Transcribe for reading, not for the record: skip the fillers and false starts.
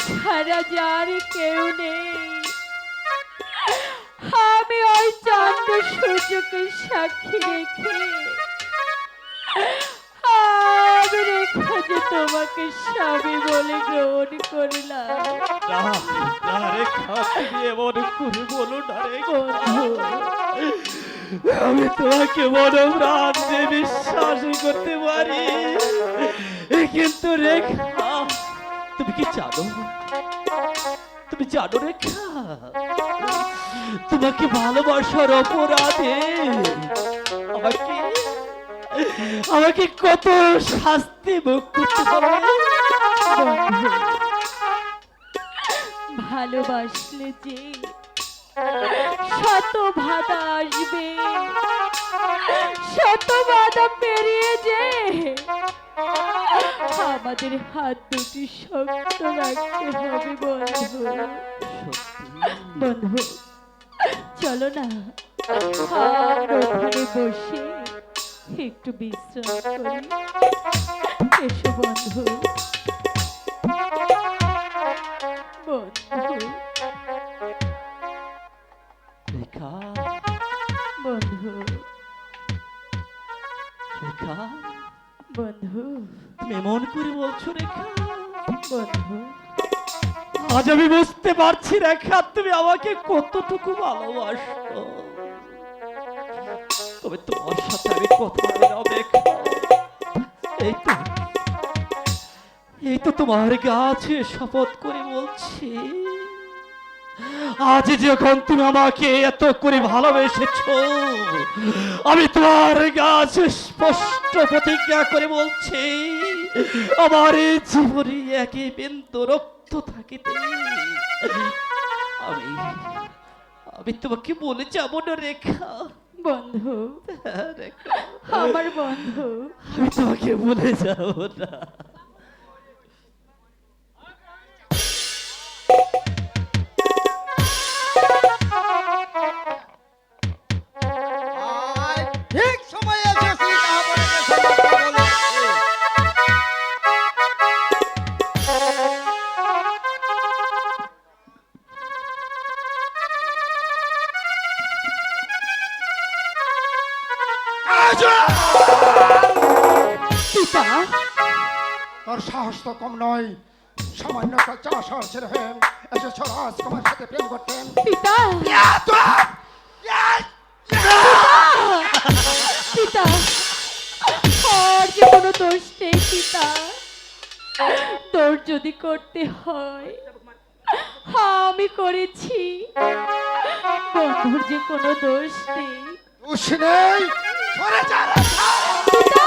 ছাড়া যার কেউ নেই। আমি ওই চাঁদ সূর্যকে সাক্ষী রেখে আমি রেখা যে তোমাকে স্বামী বলে গ্রহণ করলাম। আমি তোমাকে মনোপ্রাণ দিয়ে বিশ্বাস করতে পারি, কিন্তু রেখা তুমি কি জানো, তুমি জানো রেখা তোমাকে ভালোবাসার অপরাধে আমাকে আমাকে কত শাস্তি ভোগ করতে হবে। ভালোবাসলে যে শত বাধা আসবে, শত বাধা পেরিয়ে যে আমাদের হাত দুটি শক্ত রাখতে হবে। বন্ধু বন্ধু চলো না ওখানে বসে একটু বিশ্রাম করি। এসো বন্ধু। বন্ধু রেখা, বন্ধু রেখা বন্ধু তুমি এমন করে বলছো রেখা? বন্ধু, আজ আমি বুঝতে পারছি রেখা তুমি আমাকে কতটুকু ভালোবাসো। তবে তোমার সাথে আমি কথা বলে অপেক্ষা। এই তো এই তো তোমার কাছে শপথ করে বলছি, আজ যখন তুমি আমাকে এত করে ভালোবেসেছো, আমি তোমার কাছে স্পষ্ট প্রতিজ্ঞা করে বলছি, আমার এই জীবনে একই বিন্দু রক্ত থাকিতে আমি আমি তোমাকে বলে যাব না রেখা। বন্ধু, রেখা, আমার বন্ধু। আমি তোমাকে বলে যাব না। আয়, ঠিক সময়ে এসেছি, তারপরে কথা বলছি। পিতা, তোর সাহস তো কম নয়, সামান্য একটা চা সাহসের হয়ে এসেছ রাজকুমার সাথে প্রেম করতেন। পিতা, পিতা, আর যে কোনো দোষ নেই পিতা। তোর যদি করতে হয়, আমি করেছি। বন্ধুর যে কোনো দোষ নেই। দোষ নেই, সরে যা রে। পিতা,